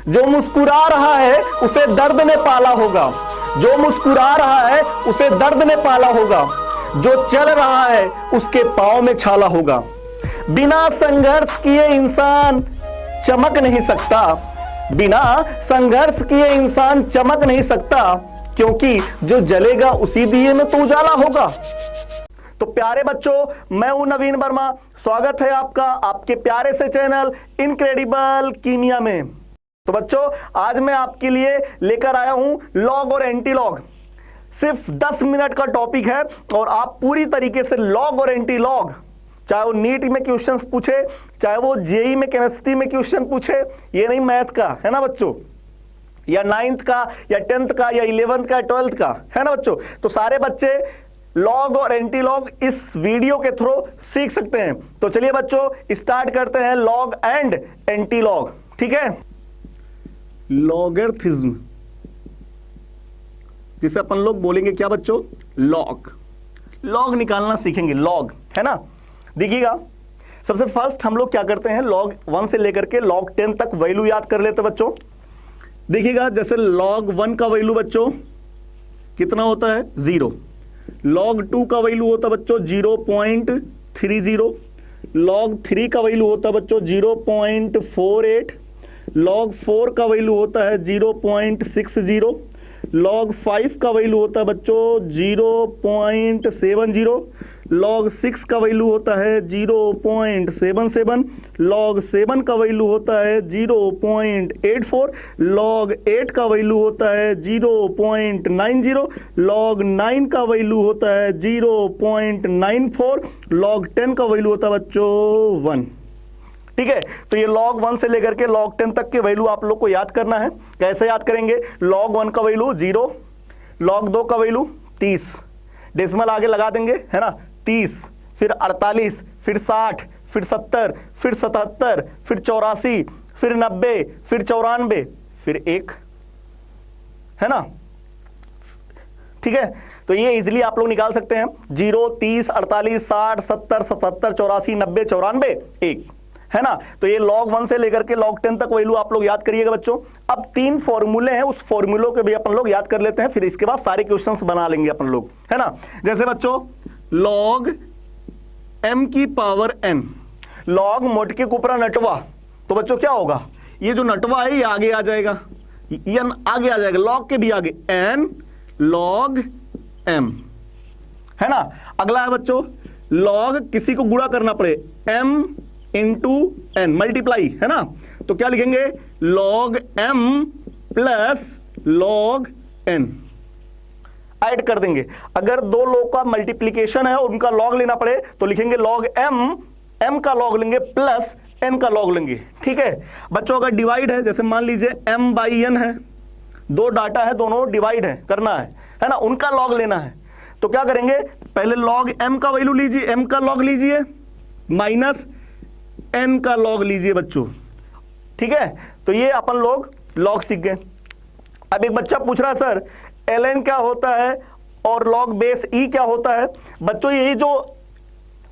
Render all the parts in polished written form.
जो मुस्कुरा रहा है उसे दर्द ने पाला होगा, जो मुस्कुरा रहा है उसे दर्द ने पाला होगा, जो चल रहा है उसके पांव में छाला होगा। बिना संघर्ष किए इंसान चमक नहीं सकता, बिना संघर्ष किए इंसान चमक नहीं सकता, क्योंकि जो जलेगा उसी दिए में तो उजाला होगा। तो प्यारे बच्चों, मैं हूं नवीन वर्मा, स्वागत है आपका आपके प्यारे से चैनल इनक्रेडिबल कीमिया में। तो बच्चों, आज मैं आपके लिए लेकर आया हूं लॉग और एंटी लॉग। सिर्फ 10 मिनट का टॉपिक है और आप पूरी तरीके से लॉग और एंटी लॉग, चाहे वो नीट में क्वेश्चंस पूछे, चाहे वो जेई में केमिस्ट्री में क्वेश्चन पूछे, ये नहीं मैथ का है ना बच्चों, या 9th का या 10th का या 11th का 12th का है ना बच्चों, तो सारे बच्चे लॉग और एंटी लॉग इस वीडियो के थ्रू सीख सकते हैं। तो चलिए बच्चों, स्टार्ट करते हैं लॉग एंड एंटी लॉग। ठीक है, लॉगरिथ्म जिसे अपन लोग बोलेंगे क्या बच्चों, लॉग। लॉग निकालना सीखेंगे, लॉग है ना। देखिएगा, सबसे फर्स्ट हम लोग क्या करते हैं, लॉग 1 से लेकर के लॉग 10 तक वैल्यू याद कर लेते बच्चों। देखिएगा, जैसे लॉग 1 का वैल्यू बच्चों कितना होता है, 0। लॉग 2 का वैल्यू होता है बच्चों 0.30। लॉग 3 का वैल्यू होता है बच्चों 0.48। लॉग 4 का वैल्यू होता है 0.60। लॉग 5 का वैल्यू होता है बच्चों 0.70। लॉग 6 का वैल्यू होता है 0.77। लॉग 7 का वैल्यू होता है 0.84। लॉग 8 का वैल्यू होता है 0.90। लॉग 9 का वैल्यू होता है 0.94। लॉग 10 का वैल्यू होता है बच्चों 1। ठीक है, तो ये लॉग 1 से लेकर के लॉग 10 तक के वैल्यू आप लोग को याद करना है। कैसे याद करेंगे, लॉग 1 का वैल्यू 0, लॉग 2 का वैल्यू 30, डेसिमल आगे लगा देंगे है ना, 30, फिर 48, फिर 60, फिर 70, फिर 77, फिर 84, फिर 90, फिर 94, फिर 1 है ना। ठीक है, तो ये इजीली आप लोग निकाल सकते हैं, 0, 30, 48, 60, 70, 77, 84, 90, 94, 1 है ना। तो ये log 1 से लेकर के log 10 तक वैल्यू आप लोग याद करिएगा बच्चों। अब 3 फॉर्मूले हैं, उस फॉर्मूलों के भी अपन लोग याद कर लेते हैं, फिर इसके बाद सारे क्वेश्चंस बना लेंगे अपन लोग है ना। जैसे बच्चों log m की power n, log Motke कुपरा Natwa, तो बच्चों क्या होगा, ये जो नटवा है ये आगे आ जाएगा, ये आगे आ जाएगा, log के भी आगे n log m है ना। अगला है बच्चों log किसी को गुणा करना पड़े, m इंटू एन, मल्टीप्लाई है ना, तो क्या लिखेंगे, log m plus log n add कर देंगे। अगर दो लोग का मल्टीप्लीकेशन है और उनका लॉग लेना पड़े तो लिखेंगे log m का लॉग लेंगे प्लस n का लॉग लेंगे। ठीक है बच्चों, अगर डिवाइड है, जैसे मान लीजिए m बाई n है, दो डाटा है, दोनों डिवाइड है करना है ना, उनका लॉग लेना है, तो क्या करेंगे, पहले log m का वैल्यू लीजिए, m का लॉग लीजिए माइनस n का लॉग लीजिए बच्चों। ठीक है, तो ये अपन लोग लॉग सीख गए। अब एक बच्चा पूछ रहा है सर ln क्या होता है और log बेस e क्या होता है। बच्चों ये जो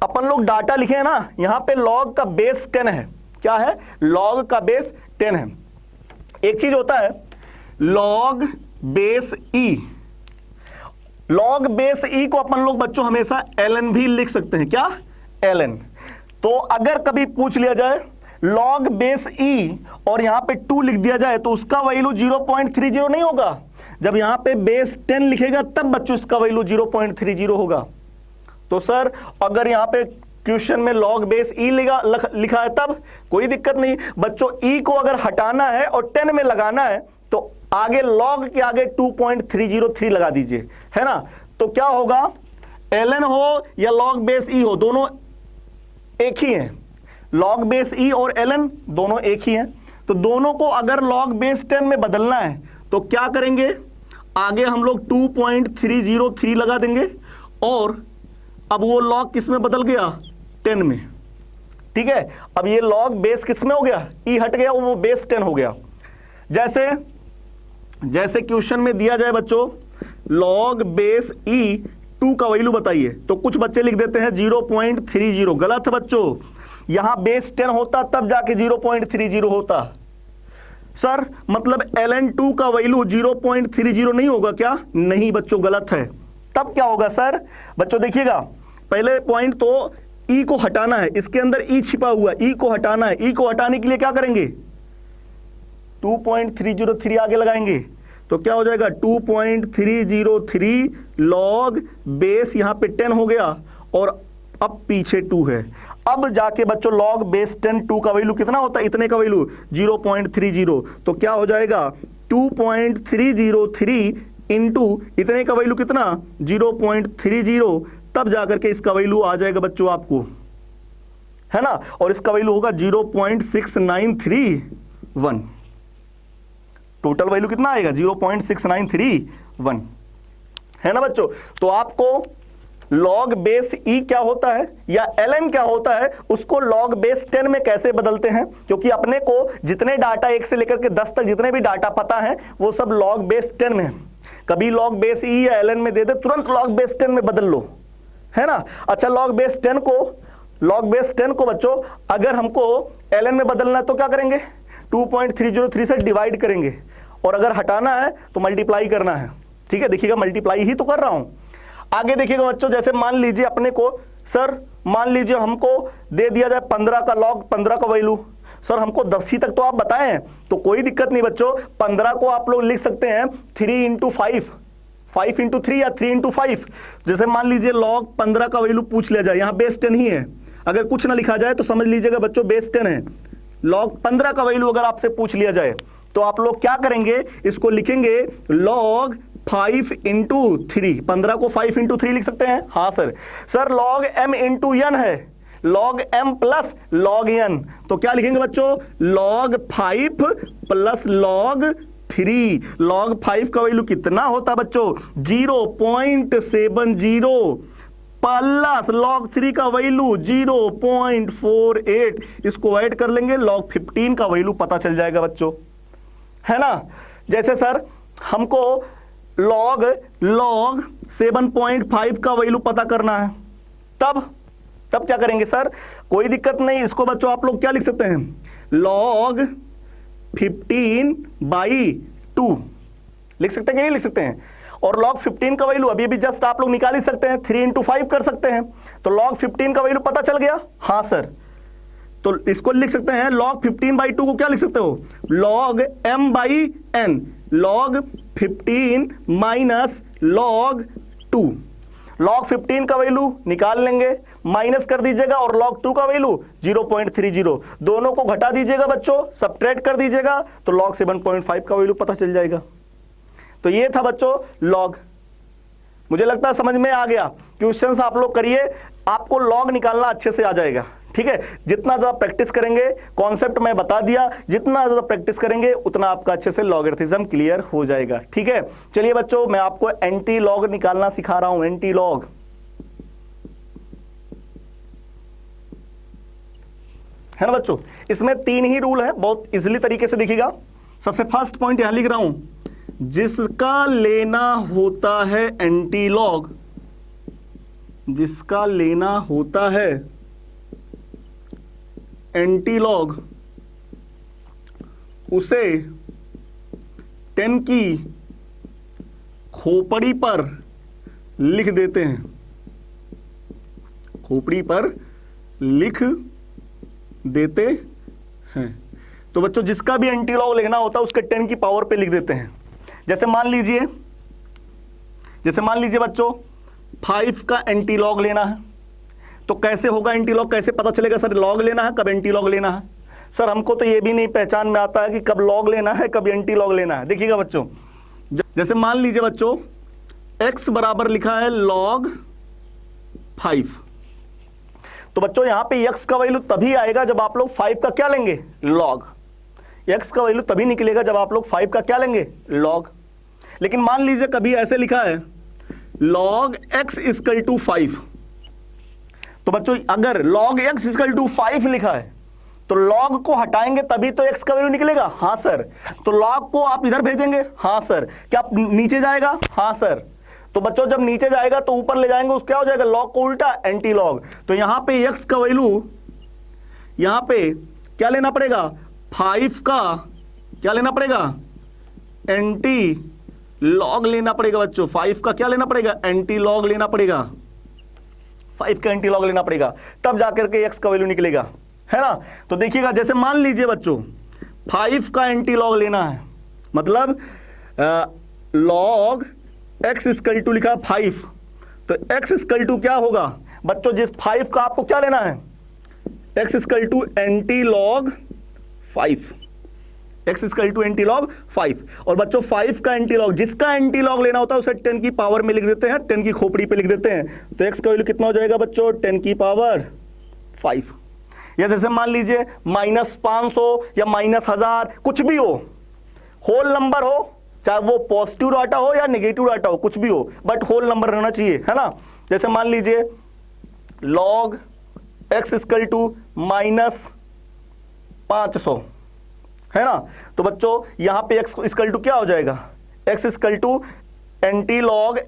अपन लोग डाटा लिखे हैं ना, यहां पे log का बेस 10 है, क्या है, log का बेस 10 है। एक चीज होता है log base e, log base e को अपन लोग बच्चों हमेशा ln भी लिख सकते हैं, क्या, ln। तो अगर कभी पूछ लिया जाए log बेस e और यहां पे 2 लिख दिया जाए तो उसका वैल्यू 0.30 नहीं होगा, जब यहां पे बेस 10 लिखेगा तब बच्चों इसका वैल्यू 0.30 होगा। तो सर अगर यहां पे क्वेश्चन में log बेस e लिखा है तब कोई दिक्कत नहीं बच्चों, e को अगर हटाना है और 10 में लगाना है तो आगे log के आगे 2.303 लगा दीजिए है ना। तो क्या होगा, ln हो या log बेस e हो, दोनों एक ही है, log बेस e और ln दोनों एक ही हैं। तो दोनों को अगर log बेस 10 में बदलना है तो क्या करेंगे, आगे हम लोग 2.303 लगा देंगे और अब वो log किस में बदल गया, 10 में। ठीक है, अब ये log बेस किस में हो गया, e हट गया, वो बेस 10 हो गया। जैसे क्वेश्चन में दिया जाए बच्चों log बेस e 2 का वैल्यू बताइए, तो कुछ बच्चे लिख देते हैं 0.30, गलत है बच्चों, यहां बेस 10 होता तब जाके 0.30 होता। सर मतलब ln2 का वैल्यू 0.30 नहीं होगा क्या? नहीं बच्चों, गलत है। तब क्या होगा सर? बच्चों देखिएगा, पहले पॉइंट तो e को हटाना है, इसके अंदर e छिपा हुआ, e को हटाना है। e को हटाने के लिए क्या करेंगे? 2.303 आगे लगाएंगे, तो क्या हो जाएगा? 2.303 लॉग बेस, यहां पे 10 हो गया और अब पीछे 2 है। अब जाके बच्चों लॉग बेस 10 2 का वैल्यू कितना होता है? इतने का वैल्यू 0.30, तो क्या हो जाएगा? 2.303 इंटू इतने का वैल्यू कितना? 0.30, तब जाकर के इसका वैल्यू आ जाएगा बच्चों आपको, है ना। और इसका वैल्यू होगा 0.6931। टोटल वैल्यू कितना आएगा? 0.6931, है ना बच्चों। तो आपको लॉग बेस ई क्या होता है या ln क्या होता है, उसको लॉग बेस 10 में कैसे बदलते हैं, क्योंकि अपने को जितने डाटा 1 से लेकर के 10 तक जितने भी डाटा पता है वो सब लॉग बेस 10 में है। कभी लॉग बेस ई या ln में दे दे, तुरंत लॉग बेस 10 में बदल लो, है ना। अच्छा, लॉग बेस 10 को बच्चों अगर हमको ln में बदलना है तो क्या करेंगे? 2.303 से डिवाइड करेंगे, और अगर हटाना है तो मल्टीप्लाई करना है। ठीक है, देखिएगा मल्टीप्लाई ही तो कर रहा हूं। आगे देखिएगा बच्चों, जैसे मान लीजिए अपने को, सर मान लीजिए हमको दे दिया जाए 15 का लॉग 15 का वैल्यू, सर हमको 10 ही तक तो आप बताएं, तो कोई दिक्कत नहीं बच्चों। 15 को आप लोग लिख सकते हैं 3 इंटू 5, 5 इंटू 3 या 3 इंटू 5। जैसे मान लीजिए लॉग 15 का वैल्यू पूछ लिया जाए, यहां बेस 10 ही है, अगर कुछ ना लिखा जाए तो समझ लीजिएगा बच्चों बेस 10 है। लॉग 15 का वैल्यू अगर आपसे पूछ लिया जाए तो आप लोग क्या करेंगे? इसको लिखेंगे लॉग 5 इंटू 3। 15 को 5 इंटू 3 लिख सकते हैं? हाँ sir. Sir log m into n है, log m plus log n, तो क्या लिखेंगे बच्चों? Log 5 plus log 3। लॉग 5 का वैल्यू कितना होता बच्चों? 0.70 प्लस लॉग 3 का वैल्यू 0.48। इसको ऐड कर लेंगे, लॉग 15 का वैल्यू पता चल जाएगा बच्चों, है ना। जैसे सर हमको लॉग 7.5 का वैल्यू पता करना है, तब क्या करेंगे सर? कोई दिक्कत नहीं, इसको बच्चों आप लोग क्या लिख सकते हैं? लॉग 15/2 लिख सकते हैं कि नहीं लिख सकते हैं? और log 15 का वैल्यू अभी जस्ट आप लोग निकाल ही सकते हैं, 3 इंटू 5 कर सकते हैं, तो log 15 का वैल्यू पता चल गया। हाँ सर, तो इसको लिख सकते हैं log 15/2 को क्या लिख सकते हो? log m/n, log 15 minus log 2। log 15 का वैल्यू निकाल लेंगे, माइनस कर दीजिएगा, और log 2 का वैल्यू 0.30, दोनों को घटा दीजिएगा बच्चों, सब्ट्रैक्ट कर दीजिएगा, तो log 7.5 का वैल्यू पता चल जाएगा। तो ये था बच्चों लॉग। मुझे लगता है समझ में आ गया। क्वेश्चंस आप लोग करिए, आपको लॉग निकालना अच्छे से आ जाएगा। ठीक है, जितना ज्यादा प्रैक्टिस करेंगे, कॉन्सेप्ट मैं बता दिया, जितना ज्यादा प्रैक्टिस करेंगे उतना आपका अच्छे से लॉगरिथम क्लियर हो जाएगा। ठीक है, चलिए बच्चों मैं आपको एंटी लॉग निकालना सिखा रहा हूं। एंटी लॉग, है ना बच्चों, इसमें 3 ही रूल है, बहुत इजीली तरीके से देखिएगा। सबसे फर्स्ट पॉइंट यहां लिख रहा हूं, जिसका लेना होता है एंटी लॉग, जिसका लेना होता है एंटी लॉग, उसे 10 की खोपड़ी पर लिख देते हैं, खोपड़ी पर लिख देते हैं। तो बच्चों जिसका भी एंटी लॉग लेना होता है उसके 10 की पावर पे लिख देते हैं। जैसे मान लीजिए बच्चों 5 का एंटी लॉग लेना है, तो कैसे होगा एंटी लॉग, कैसे पता चलेगा सर लॉग लेना है कब एंटी लॉग लेना है? सर हमको तो ये भी नहीं पहचान में आता है कि कब लॉग लेना है कब एंटी लॉग लेना है। देखिएगा बच्चों, जैसे मान लीजिए बच्चों x बराबर लिखा है log 5, तो बच्चों यहां पे x का वैल्यू तभी आएगा जब आप लोग 5 का क्या लेंगे? लॉग। x का वैल्यू तभी निकलेगा जब आप लोग 5 का क्या लेंगे? लॉग। लेकिन मान लीजिए कभी ऐसे लिखा है log x इक्वल टू 5, तो बच्चों अगर log x इक्वल टू 5 लिखा है तो log को हटाएंगे तभी तो x का वैल्यू निकलेगा। हाँ सर। तो log को आप इधर भेजेंगे? हाँ सर। क्या नीचे जाएगा? हाँ सर। तो बच्चों जब नीचे जाएगा तो ऊपर ले जाएंगे, उस क्या हो जाएगा? log को उल्टा एंटी लॉग। तो यहां पे x का वैल्यू, यहां पे क्या लेना पड़ेगा? 5 का क्या लेना पड़ेगा, एंटी लॉग लेना पड़ेगा बच्चों। 5 का क्या लेना पड़ेगा, एंटी लॉग लेना पड़ेगा, 5 का एंटी लॉग लेना पड़ेगा, तब जाकर के x का वैल्यू निकलेगा, है ना। तो देखिएगा, जैसे मान लीजिए बच्चों 5 का एंटी लॉग लेना है, मतलब लॉग x इक्वल टू लिखा 5, तो x इक्वल टू क्या होगा बच्चों, जिस 5 का आपको क्या लेना है, x equal to antilog 5, x equal to antilog 5। और बच्चों 5 का एंटी लॉग, जिसका एंटी लॉग लेना होता है उसे 10 की पावर में लिख देते हैं, 10 की खोपड़ी पे लिख देते हैं। तो x का वैल्यू कितना हो जाएगा बच्चों, 10 की पावर 5। या जैसे मान लीजिए -500 या -1000 कुछ भी हो, होल नंबर हो, चाहे वो पॉजिटिव डाटा हो या नेगेटिव डाटा हो, कुछ भी हो, बट होल नंबर रहना चाहिए, है ना। जैसे मान लीजिए log x इक्वल टू -500, है ना। तो बच्चों यहां पे x इक्वल टू क्या हो जाएगा, x equal to antilog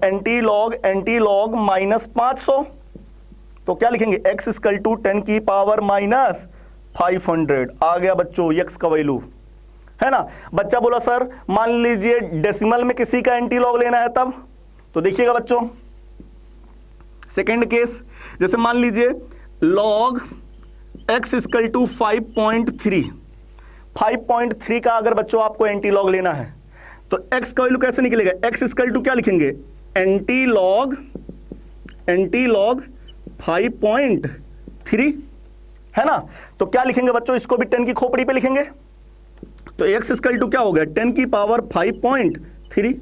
-500। तो क्या लिखेंगे, x इक्वल टू 10 की पावर -500 आ गया बच्चों x का वैल्यू, है ना। बच्चा बोला सर मान लीजिए डेसिमल में किसी का एंटी लॉग लेना है तब, तो देखिएगा बच्चों सेकेंड केस, जैसे मान लीजिए log x इक्वल टू 5.3 का अगर बच्चों आपको एंटी लॉग लेना है तो x का वैल्यू कैसे निकलेगा, x इक्वल टू क्या लिखेंगे, एंटी लॉग 5.3, है ना। तो क्या लिखेंगे बच्चों, इसको भी 10 की खोपड़ी पे लिखेंगे, तो x इक्वल टू क्या हो गया, 10 की पावर 5.3।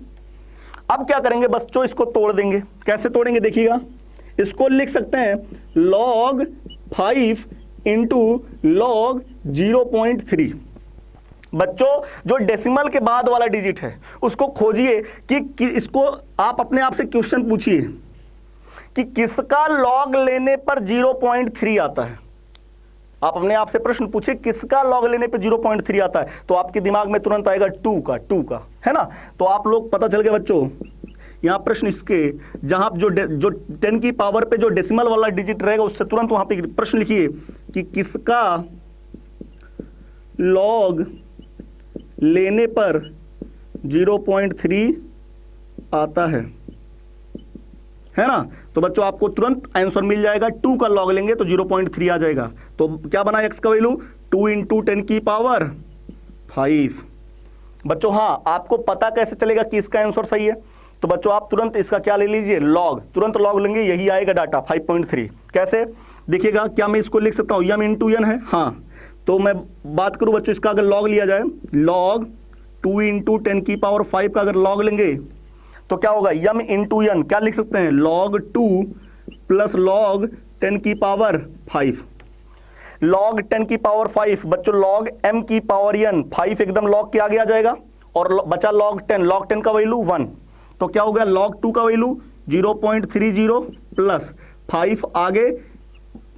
अब क्या करेंगे बच्चों, इसको तोड़ देंगे। कैसे तोड़ेंगे देखिएगा, इसको लिख सकते हैं log 5 इंटू log 0.3। बच्चों जो डेसिमल के बाद वाला डिजिट है उसको खोजिए कि इसको आप अपने आप से क्वेश्चन पूछिए कि किसका लॉग लेने पर 0.3 आता है। आप अपने आप से प्रश्न पूछिए किसका लॉग लेने पे 0.3 आता है, तो आपके दिमाग में तुरंत आएगा 2 का, है ना। तो आप लोग पता चल गया बच्चों, यहां प्रश्न इसके जहां जो 10 की पावर पे जो डेसिमल वाला डिजिट रहेगा उससे तुरंत वहां पे प्रश्न लिखिए कि किसका लॉग लेने पर 0.3 आता है ना। तो बच्चों आपको तुरंत आंसर मिल जाएगा, 2 का लॉग लेंगे तो 0.3 आ जाएगा। तो क्या बना x का वैल्यू, 2 इंटू 10 की पावर 5। बच्चों हाँ, आपको पता कैसे चलेगा कि इसका आंसर सही है, तो बच्चों आप तुरंत इसका क्या ले लीजिए, लॉग, तुरंत लॉग लेंगे, यही आएगा डाटा 5.3। कैसे देखिएगा, क्या मैं इसको लिख सकता हूँ m इंटू n है, हाँ। तो मैं बात करूं बच्चों इसका अगर लॉग लिया जाए, log 2 इंटू 10 की पावर 5 का अगर लॉग लेंगे तो क्या होगा, m इंटू n, क्या लिख सकते हैं, log 2 प्लस log 10 की पावर 5। log 10 की पावर 5 बच्चों log m की पावर n, 5 एकदम log के आगे आ जाएगा और बचा log 10 का वैल्यू 1। तो क्या हो गया, log 2 का वैल्यू 0.30 प्लस 5 आगे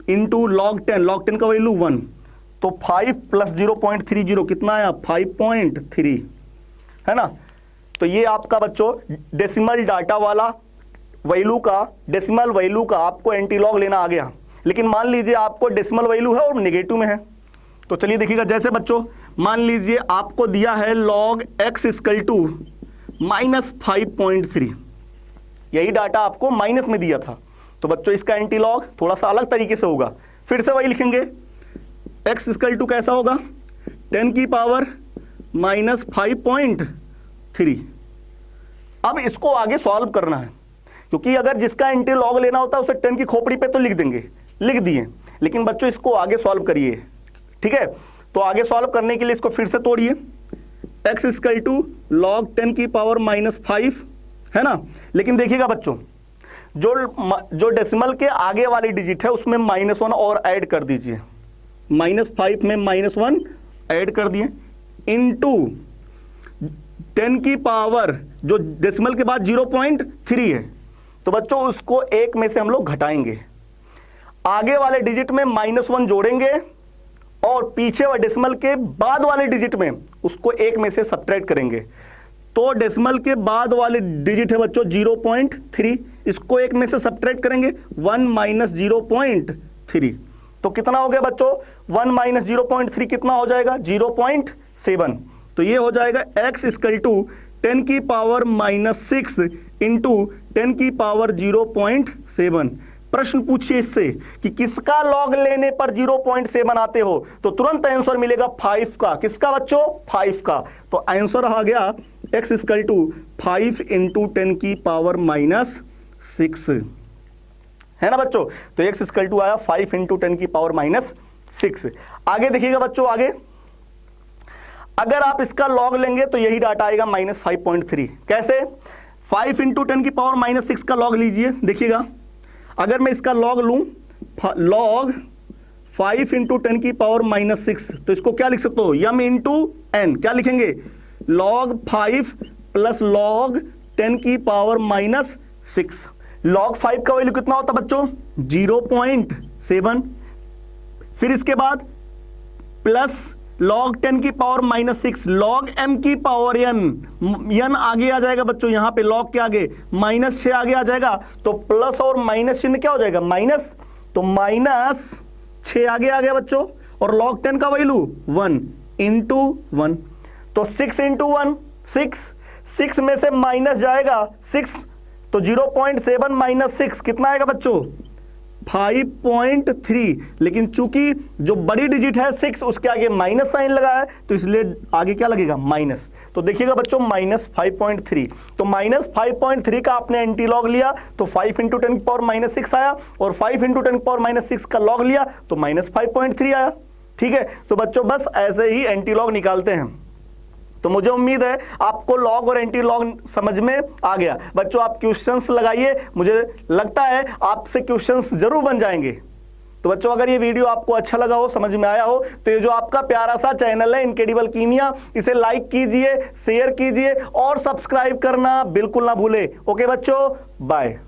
इंटू log 10 का वैल्यू 1। तो 5 प्लस 0.30 कितना आया, 5.3, है ना। तो ये आपका बच्चों डेसिमल डाटा वाला वैल्यू का, डेसिमल वैल्यू का आपको एंटी लॉग लेना आ गया। लेकिन मान लीजिए आपको डेसिमल वैल्यू है और नेगेटिव में है, तो चलिए देखिएगा, जैसे बच्चों मान लीजिए आपको दिया है log x इक्वल टू -5.3, यही डाटा आपको माइनस में दिया था। तो बच्चों इसका एंटी लॉग थोड़ा सा अलग तरीके से होगा, फिर से वही लिखेंगे, x इक्वल टू कैसा होगा, 10 की पावर -5.3। अब इसको आगे सॉल्व करना है, क्योंकि अगर जिसका एंटी लॉग लेना होता है उसे 10 की खोपड़ी पे तो लिख देंगे, लिख दिए, लेकिन बच्चों इसको आगे सॉल्व करिए, ठीक है। तो आगे सॉल्व करने के लिए इसको फिर से तोड़िए, x इक्वल टू log 10 की पावर -5, है ना। लेकिन देखिएगा बच्चों जो डेसिमल के आगे वाली डिजिट है उसमें -1 और ऐड कर दीजिए, -5 में -1 ऐड कर दिए इंटू 10 की पावर जो डेसिमल के बाद 0.3 है, तो बच्चों उसको 1 में से हम लोग घटाएंगे, आगे वाले डिजिट में -1 जोड़ेंगे और पीछे वाले डेसिमल के बाद वाले डिजिट में उसको 1 में से सब्ट्रैक्ट करेंगे। तो डेसिमल के बाद वाले डिजिट है बच्चों 0.3, इसको 1 में से सब्ट्रैक्ट करेंगे, 1 माइनस 0.3। तो कितना हो गया बच्चों, 1 माइनस 0.3 कितना हो जाएगा, 0.7। तो ये हो जाएगा x इक्वल टू 10 की पावर -6 इंटू 10 की पावर 0.7। प्रश्न पूछिए इससे कि किसका लॉग लेने पर 0.7 आते हो, तो तुरंत आंसर मिलेगा 5 का। किसका बच्चों? 5 का। तो आंसर आ गया x इक्वल टू 5 इंटू 10 की पावर -6, है ना बच्चों। तो x इक्वल टू आया 5 इंटू 10 की पावर -6। आगे देखिएगा बच्चों, आगे अगर आप इसका लॉग लेंगे तो यही डाटा आएगा -5.3। कैसे? 5 इंटू 10 की पावर -6 का लॉग लीजिए, देखिएगा अगर मैं इसका लॉग लूं, लॉग 5 इंटू 10 की पावर -6, तो इसको क्या लिख सकते हो? m into n. क्या लिखेंगे? लॉग 5 प्लस लॉग 10 की पावर -6। लॉग 5 का वैल्यू कितना होता बच्चों? 0.7। फिर इसके बाद प्लस लॉग 10 की पावर -6, लॉग m की पावर n आगे आ जाएगा बच्चों, यहां पे लॉग के आगे -6 आगे आ जाएगा, तो प्लस और माइनस चिन्ह क्या हो जाएगा? माइनस। तो -6 आगे आ गया बच्चों, और लॉग 10 का वैल्यू 1 इंटू 1, तो 6 इंटू 1 6 में से माइनस जाएगा 6, तो 0.7 माइनस 6 कितना आएगा बच्चों? 5.3। लेकिन चूंकि जो बड़ी डिजिट है 6, उसके आगे माइनस साइन लगा है, तो इसलिए आगे क्या लगेगा? माइनस। तो देखिएगा बच्चों -5.3, तो -5.3 का आपने एंटी लॉग लिया तो 5 इंटू 10 की पावर -6 आया, और 5 इंटू 10 की पावर -6 का लॉग लिया तो -5.3 आया। ठीक है, तो बच्चों बस ऐसे ही एंटी लॉग निकालते हैं। तो मुझे उम्मीद है आपको लॉग और एंटी लॉग समझ में आ गया। बच्चों आप क्वेश्चंस लगाइए, मुझे लगता है आपसे क्वेश्चंस जरूर बन जाएंगे। तो बच्चों अगर ये वीडियो आपको अच्छा लगा हो, समझ में आया हो, तो ये जो आपका प्यारा सा चैनल है इनक्रेडिबल कीमिया, इसे लाइक कीजिए, शेयर कीजिए और सब्सक्राइब करना बिल्कुल ना भूले। ओके बच्चों, बाय।